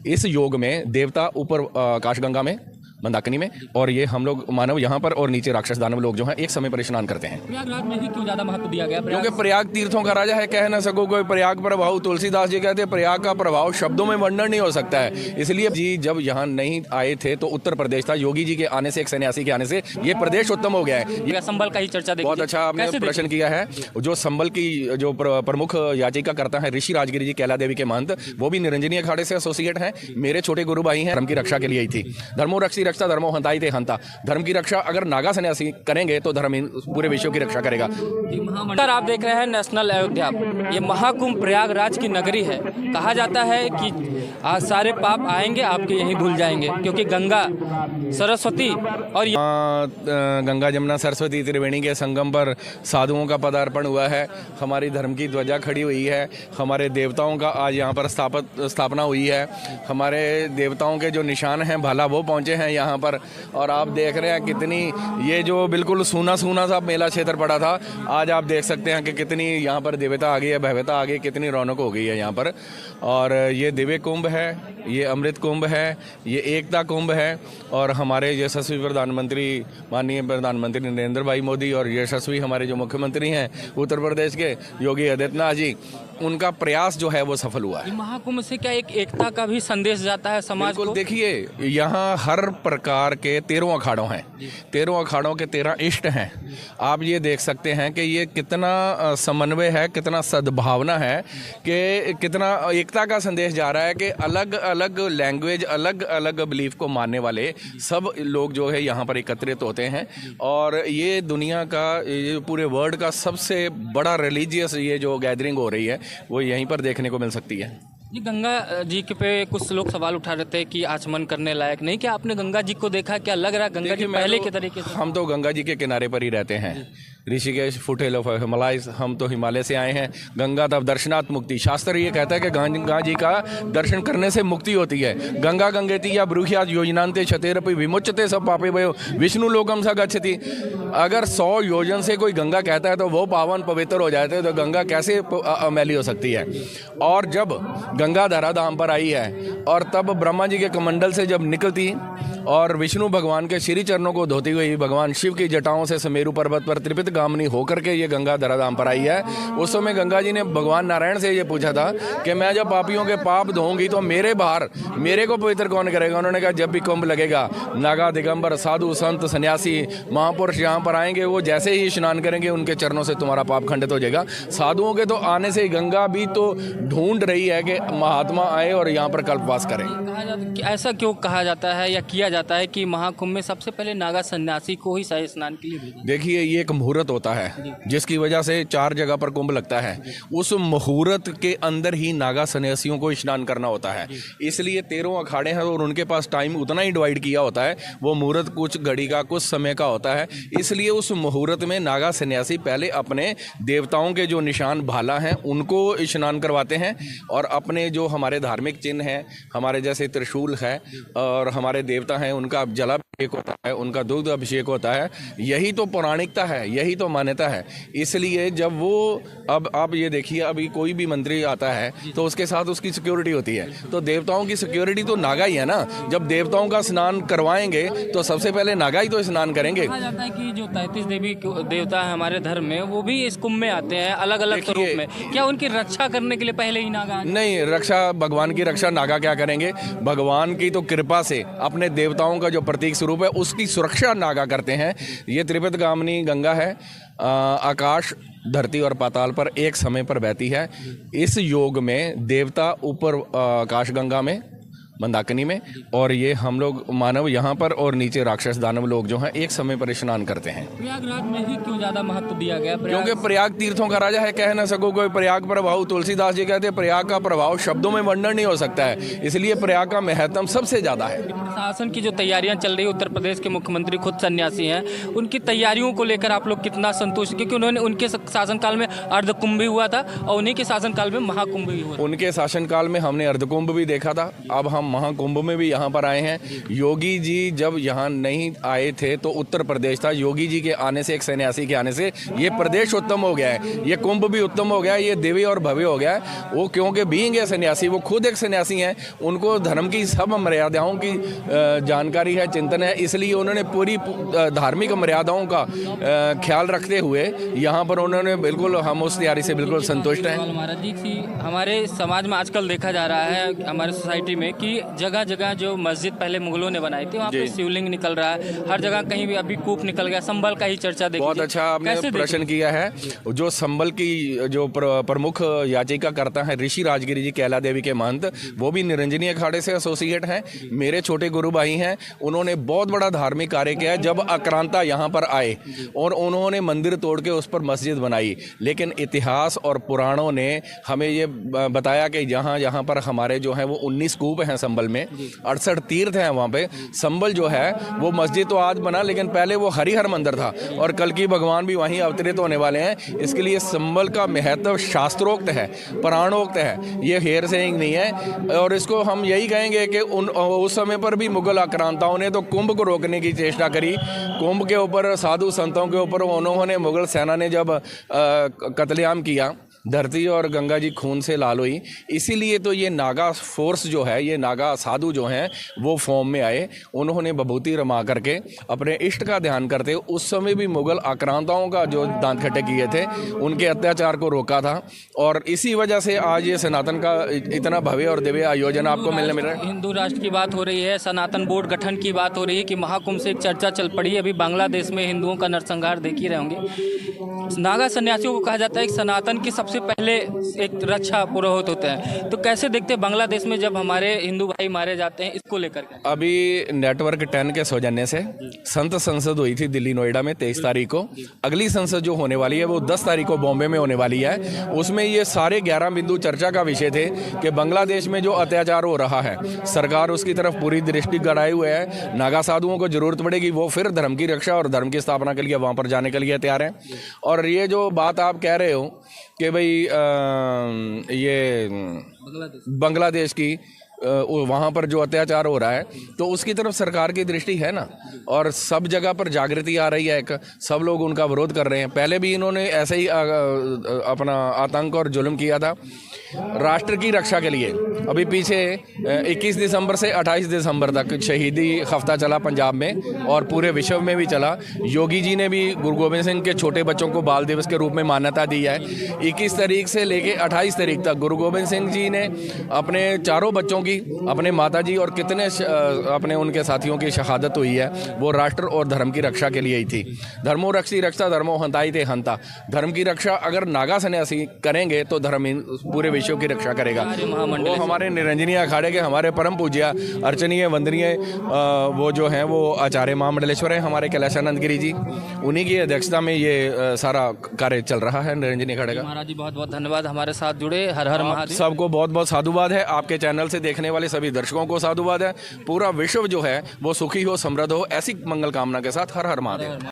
इस योग में देवता ऊपर आकाशगंगा में मंदाकिनी में, और ये हम लोग मानव यहाँ पर और नीचे राक्षस दानव लोग जो हैं एक समय पर स्नान करते हैं। प्रयागराज में ही क्यों ज्यादा महत्व दिया गया? क्योंकि प्रयाग तीर्थों का राजा है, कह ना सको कोई प्रयाग प्रभाव। तुलसीदास जी कहते हैं प्रयाग का प्रभाव शब्दों में वर्णन नहीं हो सकता है। इसलिए जी जब यहाँ नहीं आए थे तो उत्तर प्रदेश था, योगी जी के आने से, एक सन्यासी के आने से ये प्रदेश उत्तम हो गया है। संबल का ही चर्चा देखिए। बहुत अच्छा आपने प्रश्न किया है। जो संबल की जो प्रमुख याचिका करता है ऋषि राजगिरी जी कैला देवी के महंत, वो भी निरंजनी अखाड़े से एसोसिएट हैं, मेरे छोटे गुरु भाई हैं। धर्म की रक्षा के लिए ही थी। धर्मो रक्षी रक्षा धर्मो हंताई थे हंता। धर्म की रक्षा अगर नागा सन्यासी करेंगे तो धर्म पूरे विश्व की रक्षा करेगा। आप देख रहे हैं नेशनल अयोध्या। ये महाकुंभ प्रयागराज की नगरी है। कहा जाता है कि आज सारे पाप आएंगे आपके यहीं धुल जाएंगे, क्योंकि गंगा सरस्वती और गंगा जमुना सरस्वती त्रिवेणी के संगम पर साधुओं का पदार्पण हुआ है। हमारी धर्म की ध्वजा खड़ी हुई है। हमारे देवताओं का आज यहाँ पर स्थापना हुई है। हमारे देवताओं के जो निशान हैं भाला वो पहुँचे हैं यहाँ पर। और आप देख रहे हैं कितनी ये जो बिल्कुल सूना सूना सा मेला क्षेत्र पड़ा था, आज आप देख सकते हैं कि कितनी यहाँ पर दिव्यता आ गई है, भव्यता आ गई, कितनी रौनक हो गई है यहाँ पर। और ये दिव्य कुंभ है, ये अमृत कुंभ है, ये एकता कुंभ है। और हमारे यशस्वी प्रधानमंत्री माननीय प्रधानमंत्री नरेंद्र भाई मोदी और यशस्वी हमारे जो मुख्यमंत्री हैं उत्तर प्रदेश के योगी आदित्यनाथ जी, उनका प्रयास जो है वो सफल हुआ है। महाकुंभ से क्या एक एकता का भी संदेश जाता है समाज को? देखिए यहाँ हर प्रकार के 13 अखाड़ों हैं, 13 अखाड़ों के 13 इष्ट हैं। आप ये देख सकते हैं कि ये कितना समन्वय है, कितना सद्भावना है, कि कितना एकता का संदेश जा रहा है कि अलग अलग लैंग्वेज, अलग अलग बिलीफ को मानने वाले सब लोग जो है यहाँ पर एकत्रित होते हैं। और ये दुनिया का, ये पूरे वर्ल्ड का सबसे बड़ा रिलीजियस ये जो गैदरिंग हो रही है वो यहीं पर देखने को मिल सकती है। ये गंगा जी के पे कुछ लोग सवाल उठा रहे थे कि आचमन करने लायक नहीं। क्या आपने गंगा जी को देखा? क्या लग रहा है गंगा जी पहले के तरीके से? हम तो गंगा जी के किनारे पर ही रहते हैं। ऋषिकेश फुटेल ऑफ हिमालय, हम तो हिमालय से आए हैं। गंगा तब दर्शनात् मुक्ति, शास्त्र ये कहता है कि गंगा जी का दर्शन करने से मुक्ति होती है। गंगा गंगेति या ब्रूह्यात् योजनान्ते क्षतेरपि विमुच्यते सब पापे भयो विष्णु लोकम स गच्छति। अगर 100 योजन से कोई गंगा कहता है तो वो पावन पवित्र हो जाते हैं, तो गंगा कैसे मैली हो सकती है? और जब गंगा धराधाम पर आई है और तब ब्रह्मा जी के कमंडल से जब निकलती और विष्णु भगवान के श्री चरणों को धोती हुई भगवान शिव की जटाओं से सुमेरु पर्वत पर त्रिपित गामिनी होकर के ये गंगा धराधाम पर आई है। उस समय गंगा जी ने भगवान नारायण से ये पूछा था कि मैं जब पापियों के पाप धोऊंगी तो मेरे बाहर मेरे को पवित्र कौन करेगा? उन्होंने कहा जब भी कुंभ लगेगा नागा दिगंबर साधु संत सन्यासी महापुरुष यहाँ पर आएंगे, वो जैसे ही स्नान करेंगे उनके चरणों से तुम्हारा पाप खंडित हो जाएगा। साधुओं के तो आने से गंगा भी तो ढूंढ रही है कि महात्मा आए और यहाँ पर कल्पवास करें। ऐसा क्यों कहा जाता है या किया जाता है कि महाकुंभ में सबसे पहले नागा सन्यासी को ही शाही स्नान के लिए भेजा? देखिए ये एक मुहूर्त होता है जिसकी वजह से 4 जगह पर कुंभ लगता है। उस मुहूर्त के अंदर ही नागा सन्यासियों को स्नान करना होता है। इसलिए 13 अखाड़े हैं और उनके पास टाइम उतना ही डिवाइड किया होता है। वो मुहूर्त कुछ घड़ी का, कुछ समय का होता है। इसलिए उस मुहूर्त में नागा सन्यासी पहले अपने देवताओं के जो निशान भाला हैं उनको स्नान करवाते हैं, और अपने जो हमारे धार्मिक चिन्ह हैं, हमारे जैसे त्रिशूल है और हमारे देवता हैं, उनका जलाभिषेक होता है, उनका दुग्ध अभिषेक होता है। यही तो पौराणिकता है, यही तो मान्यता है। इसलिए जब वो, अब आप ये देखिए अभी कोई भी मंत्री आता है तो उसके साथ उसकी सिक्योरिटी होती है, तो देवताओं की सिक्योरिटी तो नागा ही है ना। जब देवताओं का स्नान करवाएंगे तो सबसे पहले नागा ही तो स्नान करेंगे। कहा जाता है कि जो 33 देवी देवता है हमारे धर्म में, वो भी इस कुंभ में आते हैं अलग अलग स्वरूप में। क्या उनकी रक्षा करने के लिए पहले ही नागा? नहीं, रक्षा, भगवान की रक्षा नागा क्या करेंगे? भगवान की तो कृपा से अपने देवताओं का जो प्रतीक स्वरूप है उसकी सुरक्षा नागा करते हैं। ये त्रिपित गामिनी गंगा है, आकाश, धरती और पाताल पर एक समय पर बहती है। इस योग में देवता ऊपर आकाशगंगा में मंदाकिनी में, और ये हम लोग मानव यहाँ पर और नीचे राक्षस दानव लोग जो हैं एक समय पर स्नान करते हैं। प्रयागराज में ही क्यों ज्यादा महत्व दिया गया? क्योंकि प्रयाग तीर्थों का राजा है, कह ना सको कोई प्रयाग प्रभाव। तुलसीदास जी कहते हैं प्रयाग का प्रभाव शब्दों में वर्णन नहीं हो सकता है। इसलिए प्रयाग का महत्व सबसे ज्यादा है। प्रशासन की जो तैयारियां चल रही है, उत्तर प्रदेश के मुख्यमंत्री खुद सन्यासी हैं, उनकी तैयारियों को लेकर आप लोग कितना संतुष्ट? क्योंकि उन्होंने, उनके शासनकाल में अर्धकुंभ भी हुआ था और उन्हीं के शासनकाल में महाकुंभ भी हुआ। उनके शासनकाल में हमने अर्धकुंभ भी देखा था। अब हम हम महाकुंभ में भी यहाँ पर आए हैं। योगी जी जब यहाँ नहीं आए थे तो उत्तर प्रदेश था, योगी जी के आने से, एक सन्यासी के आने से ये प्रदेश उत्तम हो गया है, ये कुंभ भी उत्तम हो गया है, ये दिव्य और भव्य हो गया है। वो क्योंकि बीइंग ए सन्यासी, वो खुद एक सन्यासी हैं, उनको धर्म की सब मर्यादाओं की जानकारी है, चिंतन है, इसलिए उन्होंने पूरी धार्मिक मर्यादाओं का ख्याल रखते हुए यहाँ पर उन्होंने बिल्कुल, हम उस तैयारी से बिल्कुल संतुष्ट हैं। महाराज जी की हमारे समाज में आजकल देखा जा रहा है, हमारे सोसाइटी में, कि जगह जगह जो मस्जिद पहले मुगलों ने बनाई थी वहाँ पे शिवलिंग निकल रहा है, हर जगह कहीं भी अभी कूप निकल गया, संबल का ही चर्चा देखिए। बहुत अच्छा आपने प्रश्न किया है। जो संबल की जो प्रमुख याचिका करता है ऋषि राजगिरी जी कैला देवी के महंत, वो भी निरंजनी अखाड़े से एसोसिएट हैं, मेरे छोटे गुरु भाई हैं। उन्होंने बहुत बड़ा धार्मिक कार्य किया जब आक्रांता यहाँ पर आए और उन्होंने मंदिर तोड़ के उस पर मस्जिद बनाई। लेकिन इतिहास और पुराणों ने हमें ये बताया कि यहाँ पर हमारे जो है वो 19 कूप हैं संबल में, 68 तीर्थ हैं वहाँ पे। संबल जो है वो मस्जिद तो आज बना, लेकिन पहले वो हरिहर मंदिर था और कल की भगवान भी वहीं अवतरित होने वाले हैं। इसके लिए संबल का महत्व शास्त्रोक्त है, पुराणोक्त है, ये हेर सेइंग नहीं है। और इसको हम यही कहेंगे कि उस समय पर भी मुगल आक्रांताओं ने तो कुंभ को रोकने की चेष्टा करी। कुंभ के ऊपर, साधु संतों के ऊपर उन्होंने, मुगल सेना ने जब कत्लेआम किया, धरती और गंगा जी खून से लाल हुई, इसीलिए तो ये नागा फोर्स जो है, ये नागा साधु जो हैं वो फॉर्म में आए। उन्होंने बभूति रमा करके अपने इष्ट का ध्यान करते, उस समय भी मुगल आक्रांताओं का जो दांत खट्टे किए थे, उनके अत्याचार को रोका था। और इसी वजह से आज ये सनातन का इतना भव्य और दिव्य आयोजन आपको मिलने मिल रहा है। हिंदू राष्ट्र की बात हो रही है, सनातन बोर्ड गठन की बात हो रही है, कि महाकुंभ से एक चर्चा चल पड़ी है। अभी बांग्लादेश में हिंदुओं का नरसंहार देख ही रहे होंगे। नागा सन्यासियों को कहा जाता है कि सनातन के सबसे पहले एक रक्षा पुरोहित होते हैं, तो कैसे देखते हैं बांग्लादेश में जब हमारे हिंदू भाई मारे जाते हैं, इसको लेकर के? अभी नेटवर्क 10 के सौजन्य से संत संसद हुई थी दिल्ली नोएडा में 23 तारीख को। अगली संसद जो होने वाली है वो 10 तारीख को बॉम्बे में होने वाली है। उसमें ये सारे 11 बिंदु चर्चा का विषय थे कि बांग्लादेश में जो अत्याचार हो रहा है, सरकार उसकी तरफ पूरी दृष्टि गड़ाए हुए है। नागा साधुओं को जरूरत पड़ेगी, वो फिर धर्म की रक्षा और धर्म की स्थापना के लिए वहाँ पर जाने के लिए तैयार हैं। और ये जो बात आप कह रहे हो कि भाई ये बांग्लादेश की वहाँ पर जो अत्याचार हो रहा है, तो उसकी तरफ सरकार की दृष्टि है ना, और सब जगह पर जागृति आ रही है, एक सब लोग उनका विरोध कर रहे हैं। पहले भी इन्होंने ऐसे ही अपना आतंक और जुल्म किया था राष्ट्र की रक्षा के लिए। अभी पीछे 21 दिसंबर से 28 दिसंबर तक शहीदी हफ्ता चला पंजाब में और पूरे विश्व में भी चला। योगी जी ने भी गुरु गोबिंद सिंह के छोटे बच्चों को बाल दिवस के रूप में मान्यता दी है। 21 तारीख से लेके 28 तारीख तक गुरु गोबिंद सिंह जी ने अपने चारों बच्चों की, अपने माता जी और कितने अपने उनके साथियों की शहादत हुई है, वो राष्ट्र और धर्म की रक्षा के लिए ही थी। धर्मो रक्षी रक्षा धर्मो हंताई थे हंता। धर्म की रक्षा अगर नागा सन्यासी करेंगे तो धर्म पूरे विश्व की रक्षा करेगा। वो हमारे निरंजनी अखाड़े के हमारे परम पूज्य अर्चनीय वंदनीय वो जो हैं वो आचार्य महामंडलेश्वर हैं हमारे कैलाशानंद गिरी जी, उन्हीं की अध्यक्षता में ये सारा कार्य चल रहा है निरंजनी अखाड़े का। महाराज जी बहुत बहुत धन्यवाद हमारे साथ जुड़े। हर हर महादेव। सबको बहुत बहुत साधुवाद है। आपके चैनल से देखने वाले सभी दर्शकों को साधुवाद है। पूरा विश्व जो है वो सुखी हो, समृद्ध हो, ऐसी मंगल कामना के साथ हर हर महादेव।